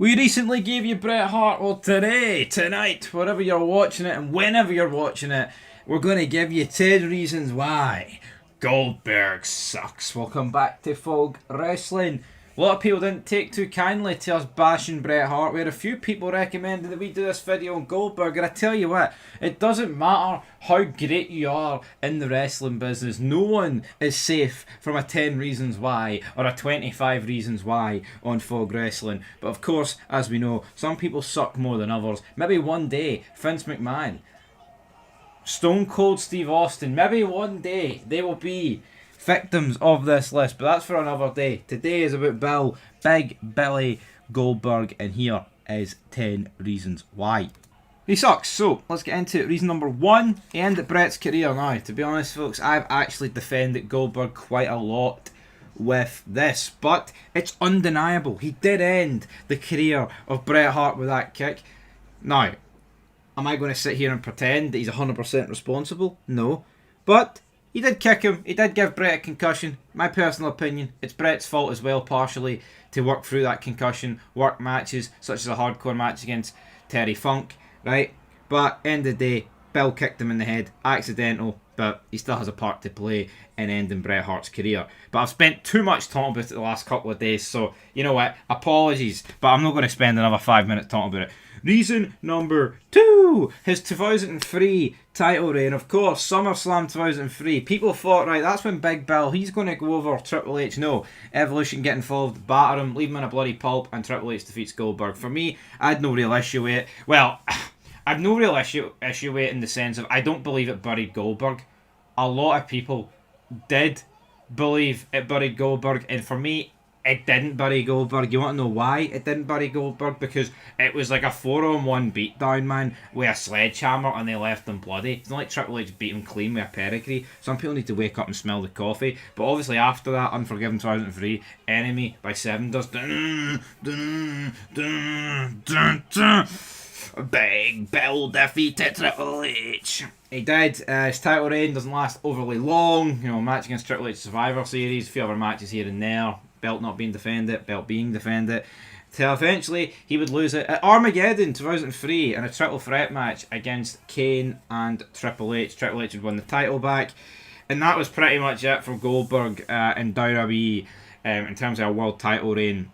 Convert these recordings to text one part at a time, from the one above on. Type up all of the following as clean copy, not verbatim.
We recently gave you Bret Hart. Well, today, tonight, wherever you're watching it and whenever you're watching it, we're going to give you 10 reasons why Goldberg sucks. Welcome back to Fog Wrestling. A lot of people didn't take too kindly to us bashing Bret Hart. We had a few people recommended that we do this video on Goldberg, and I tell you what, it doesn't matter how great you are in the wrestling business. No one is safe from a 10 reasons why or a 25 reasons why on Fog Wrestling. But of course, as we know, some people suck more than others. Maybe one day, Vince McMahon, Stone Cold Steve Austin, maybe one day they will be victims of this list, but that's for another day. Today is about Big Billy Goldberg, and here is 10 reasons why he sucks. So let's get into it. Reason number one: he ended Bret's career. Now, to be honest, folks, I've actually defended Goldberg quite a lot with this, but it's undeniable. He did end the career of Bret Hart with that kick. Now, am I going to sit here and pretend that he's 100% responsible? No. But he did kick him. He did give Bret a concussion. My personal opinion, it's Bret's fault as well, partially, to work through that concussion, work matches, such as a hardcore match against Terry Funk, right? But end of the day, Bill kicked him in the head. Accidental, but he still has a part to play in ending Bret Hart's career. But I've spent too much talking about it the last couple of days, so you know what? Apologies, but I'm not going to spend another 5 minutes talking about it. Reason number two: his 2003 title reign. Of course, SummerSlam 2003. People thought, right, that's when Big Bill, he's going to go over Triple H. No. Evolution get involved, batter him, leave him in a bloody pulp, and Triple H defeats Goldberg. For me, I had no real issue with it. Well, I have no real issue with it in the sense of I don't believe it buried Goldberg. A lot of people did believe it buried Goldberg, and for me, it didn't bury Goldberg. You want to know why it didn't bury Goldberg? Because it was like a 4-on-1 beatdown, man, with a sledgehammer, and they left him bloody. It's not like Triple H beat him clean with a pedigree. Some people need to wake up and smell the coffee. But obviously after that, Unforgiven 2003, Enemy by 7 does Big Bill defeated Triple H. He did. His title reign doesn't last overly long. You know, match against Triple H Survivor Series, a few other matches here and there. Belt not being defended, belt being defended. Till eventually he would lose it at Armageddon 2003 in a triple threat match against Kane and Triple H. Triple H would win the title back. And that was pretty much it for Goldberg in WWE in terms of a world title reign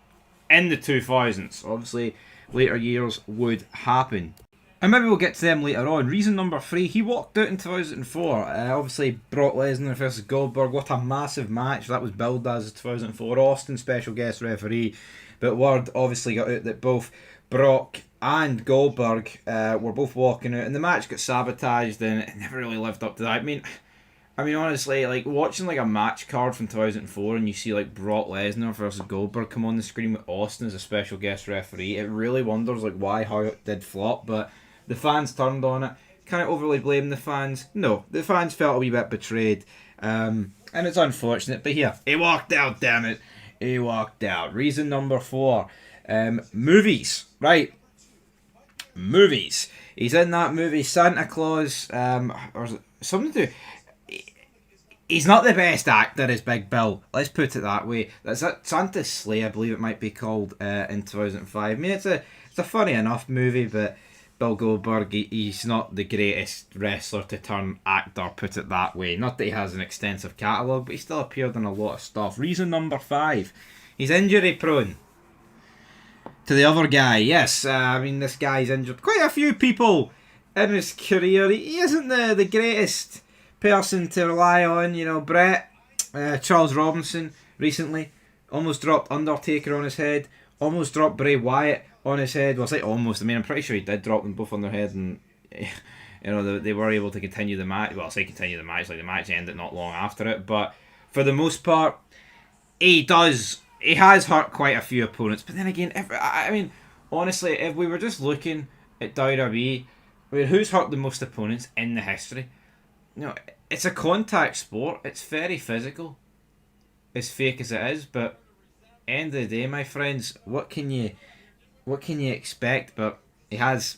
in the 2000s. Obviously, later years would happen. And maybe we'll get to them later on. Reason number three, he walked out in 2004. Obviously, Brock Lesnar versus Goldberg. What a massive match that was billed as 2004. Austin, special guest referee. But word obviously got out that both Brock and Goldberg were both walking out. And the match got sabotaged and it never really lived up to that. I mean, honestly, like watching like a match card from 2004 and you see like Brock Lesnar versus Goldberg come on the screen with Austin as a special guest referee, it really wonders like why, how it did flop. But the fans turned on it. Can I overly blame the fans? No, the fans felt a wee bit betrayed. And it's unfortunate, but here, he walked out, damn it. He walked out. Reason number four, movies. Right. Movies. He's in that movie, Santa Claus, or is it something to do. He's not the best actor as Big Bill. Let's put it that way. That's Santa's Sleigh, I believe it might be called, in 2005. I mean, it's a funny enough movie, but Bill Goldberg, he's not the greatest wrestler to turn actor, put it that way. Not that he has an extensive catalogue, but he still appeared in a lot of stuff. Reason number five, he's injury prone. To the other guy, yes, I mean, this guy's injured quite a few people in his career. He isn't the greatest person to rely on. You know, Bret, Charles Robinson recently almost dropped Undertaker on his head, almost dropped Bray Wyatt on his head. Well, I say almost. I mean, I'm pretty sure he did drop them both on their head, and you know they were able to continue the match. Well, I say continue the match, like the match ended not long after it. But for the most part, he has hurt quite a few opponents. But then again, I mean, honestly, if we were just looking at WWE, I mean, who's hurt the most opponents in the history? You know, it's a contact sport. It's very physical, as fake as it is. But end of the day, my friends, what can you expect? But he has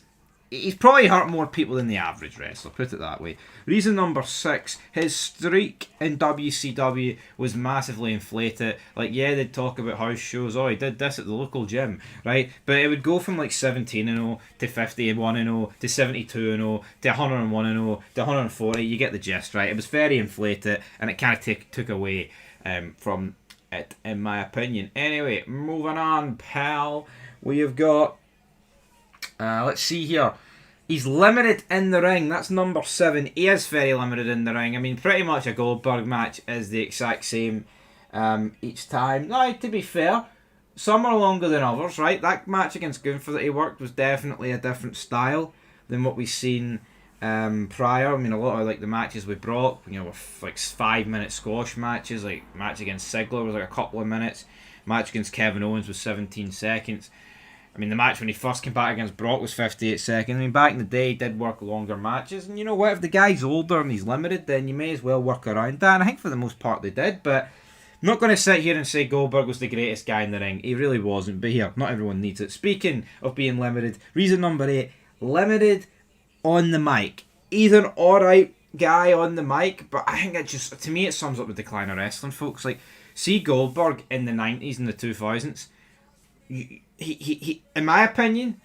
he's probably hurt more people than the average wrestler, put it that way. Reason number 6, his streak in WCW was massively inflated. Like, yeah, they'd talk about house shows, oh, he did this at the local gym, right? But it would go from like 17-0 to 51-0 to 72-0 to 101-0 to 140. You get the gist, right? It was very inflated, and it kind of took away from it, in my opinion. Anyway, moving on, pal. We have got... let's see here. He's limited in the ring. That's number 7. He is very limited in the ring. I mean, pretty much a Goldberg match is the exact same each time. Now, to be fair, some are longer than others, right? That match against Gunther that he worked was definitely a different style than what we've seen prior. I mean, a lot of like the matches with Brock, you know, were like 5-minute squash matches. Like match against Ziggler was like a couple of minutes. Match against Kevin Owens was 17 seconds. I mean, the match when he first came back against Brock was 58 seconds. I mean, back in the day, he did work longer matches. And you know what? If the guy's older and he's limited, then you may as well work around that. And I think for the most part they did. But I'm not going to sit here and say Goldberg was the greatest guy in the ring. He really wasn't. But here, not everyone needs it. Speaking of being limited, reason number 8, limited on the mic. He's an alright guy on the mic, but I think it just, to me, it sums up the decline of wrestling, folks. Like, see Goldberg in the 90s and the 2000s. He, in my opinion,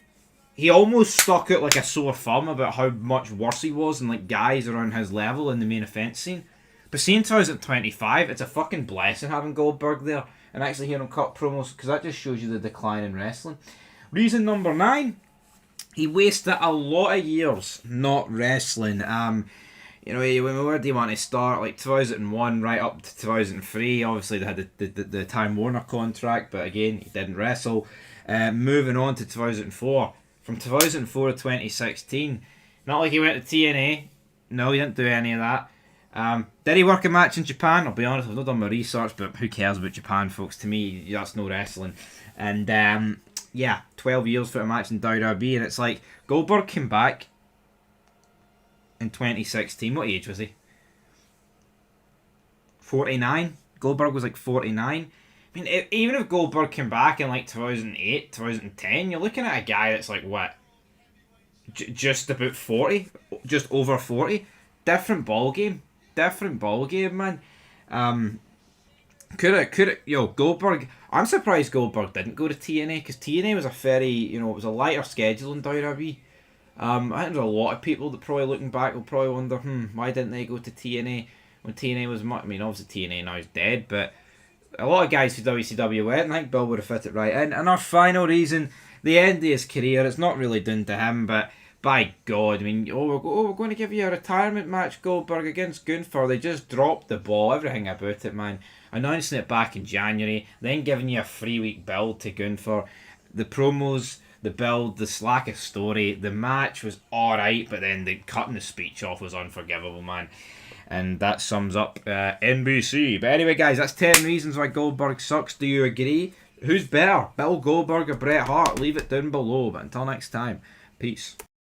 he almost stuck out like a sore thumb about how much worse he was than like guys around his level in the main event scene. But seeing 2025, it's a fucking blessing having Goldberg there and actually hearing him cut promos, because that just shows you the decline in wrestling. Reason number 9, he wasted a lot of years not wrestling. You know, where do you want to start? Like 2001 right up to 2003. Obviously, they had the Time Warner contract, but again, he didn't wrestle. Moving on to 2004. From 2004 to 2016, not like he went to TNA. No, he didn't do any of that. Did he work a match in Japan? I'll be honest, I've not done my research, but who cares about Japan, folks? To me, that's no wrestling. And yeah, 12 years for a match in WWE, and it's like Goldberg came back in 2016. What age was he? 49. Goldberg was like 49. I mean, even if Goldberg came back in like 2008, 2010, you're looking at a guy that's like, what? Just about 40? Just over 40? Different ballgame. Different ballgame, man. Goldberg... I'm surprised Goldberg didn't go to TNA, because TNA was a very, it was a lighter schedule in WWE. I think there's a lot of people that probably looking back will probably wonder, why didn't they go to TNA when TNA was much... I mean, obviously TNA now is dead, but a lot of guys who WCW went, and I think Bill would have fit it right in. And our final reason, the end of his career, it's not really done to him, but by God, I mean, we're going to give you a retirement match, Goldberg, against Gunther. They just dropped the ball, everything about it, man. Announcing it back in January, then giving you a 3-week build to Gunther. The promos, the build, the slack of story, the match was alright, but then the cutting the speech off was unforgivable, man. And that sums up NBC. But anyway, guys, that's 10 reasons why Goldberg sucks. Do you agree? Who's better, Bill Goldberg or Bret Hart? Leave it down below. But until next time, peace.